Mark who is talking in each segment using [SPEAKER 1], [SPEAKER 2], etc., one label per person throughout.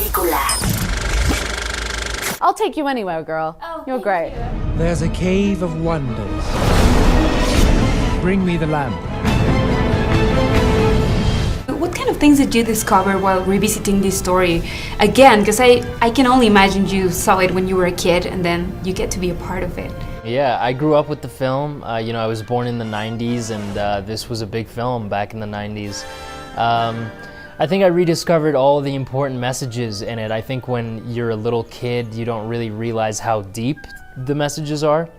[SPEAKER 1] Película.
[SPEAKER 2] I'll take you anywhere, girl.
[SPEAKER 3] Oh,
[SPEAKER 2] You're great.
[SPEAKER 4] There's a cave of wonders. Bring me the lamp.
[SPEAKER 3] What kind of things did you discover while revisiting this story again? Because I can only imagine you saw it when you were a kid and then you get to be a part of it.
[SPEAKER 5] Yeah, I grew up with the film. I was born in the 90s, and this was a big film back in the 90s. I think I rediscovered all the important messages in it. I think when you're a little kid, you don't really realize how deep the messages are.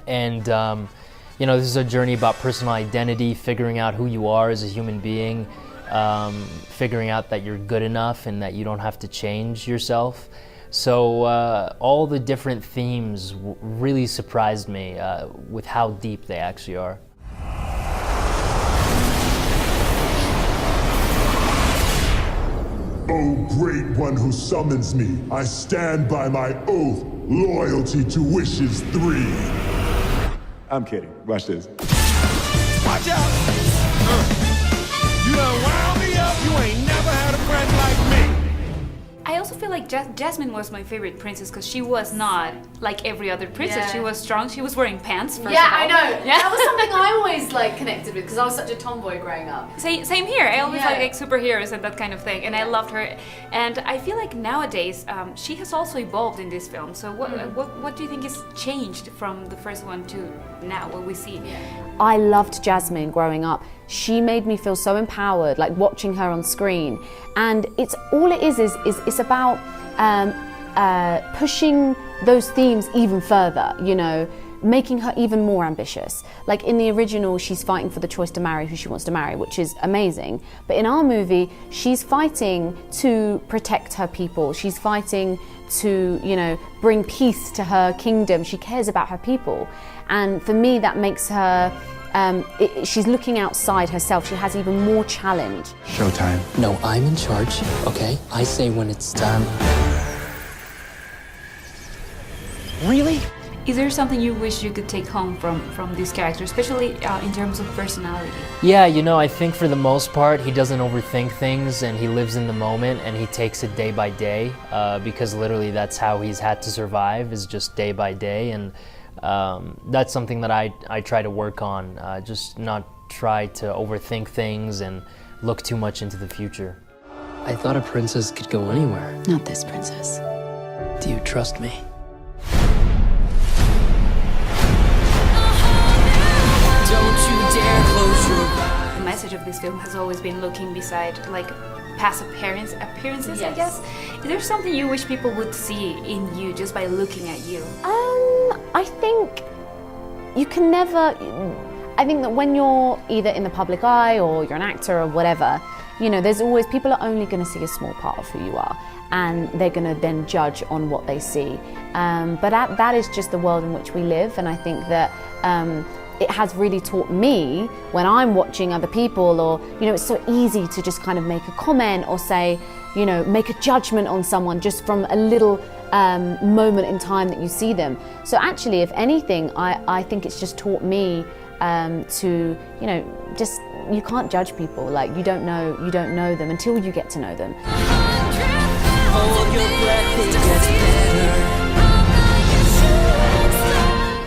[SPEAKER 5] And, this is a journey about personal identity, figuring out who you are as a human being, figuring out that you're good enough and that you don't have to change yourself. So all the different themes really surprised me with how deep they actually are.
[SPEAKER 6] O great one who summons me, I stand by my oath, loyalty to wishes 3. I'm kidding. Watch this.
[SPEAKER 7] Watch out! You done wound me up. You ain't never had a friend like me.
[SPEAKER 3] I also feel like Jasmine was my favorite princess because she was not like every other princess.
[SPEAKER 2] Yeah.
[SPEAKER 3] She was strong. She was wearing pants. First
[SPEAKER 2] Yeah,
[SPEAKER 3] of all.
[SPEAKER 2] I know.
[SPEAKER 3] Yeah.
[SPEAKER 2] That was something I always connected with because I was such a tomboy growing up.
[SPEAKER 3] Same here. I always
[SPEAKER 2] Yeah.
[SPEAKER 3] like superheroes and that kind of thing, and I loved her. And I feel like nowadays she has also evolved in this film. So what do you think has changed from the first one to now? What we see?
[SPEAKER 2] I loved Jasmine growing up. She made me feel so empowered, like watching her on screen. And it's all it is it's about pushing those themes even further, making her even more ambitious. Like in the original, she's fighting for the choice to marry who she wants to marry, which is amazing. But in our movie, she's fighting to protect her people. She's fighting to, bring peace to her kingdom. She cares about her people. And for me, that makes her, she's looking outside herself. She has even more challenge.
[SPEAKER 4] Showtime.
[SPEAKER 8] No, I'm in charge, okay? I say when it's time.
[SPEAKER 4] Really?
[SPEAKER 3] Is there something you wish you could take home from this character, especially in terms of personality?
[SPEAKER 5] Yeah, I think for the most part, he doesn't overthink things and he lives in the moment and he takes it day by day because literally that's how he's had to survive, is just day by day. And that's something that I try to work on, just not try to overthink things and look too much into the future.
[SPEAKER 8] I thought a princess could go anywhere.
[SPEAKER 1] Not this princess.
[SPEAKER 8] Do you trust me? Don't you dare close your eyes.
[SPEAKER 3] The message of this film has always been looking beside past appearances, I
[SPEAKER 2] Yes.
[SPEAKER 3] guess. Is there something you wish people would see in you just by looking at you?
[SPEAKER 2] I think you can never. I think that when you're either in the public eye or you're an actor or whatever, there's always, people are only going to see a small part of who you are, and they're going to then judge on what they see. But that is just the world in which we live, and I think that it has really taught me when I'm watching other people, or it's so easy to just kind of make a comment or say, make a judgment on someone just from a little moment in time that you see them. So actually, if anything, I think it's just taught me to, just, you can't judge people. Like, you don't know them until you get to know them.
[SPEAKER 8] Hold your breath, it gets better.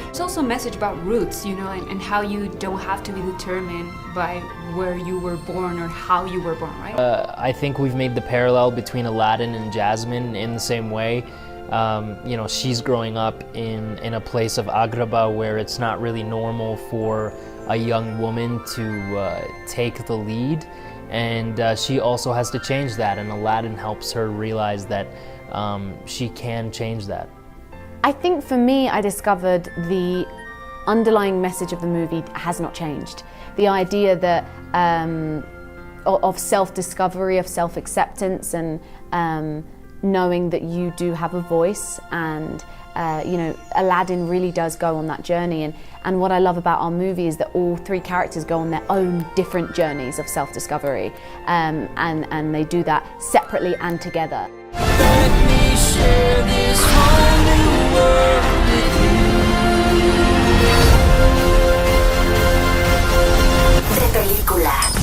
[SPEAKER 3] There's also a message about roots, and how you don't have to be determined by where you were born or how you were born, right?
[SPEAKER 5] I think we've made the parallel between Aladdin and Jasmine in the same way. She's growing up in a place of Agrabah where it's not really normal for a young woman to take the lead, and she also has to change that, and Aladdin helps her realize that she can change that.
[SPEAKER 2] I think for me, I discovered the underlying message of the movie has not changed. The idea that of self-discovery, of self-acceptance, and knowing that you do have a voice, and Aladdin really does go on that journey. And what I love about our movie is that all 3 characters go on their own different journeys of self-discovery, and they do that separately and together.
[SPEAKER 8] Let me share this whole new world with you.
[SPEAKER 1] De Película.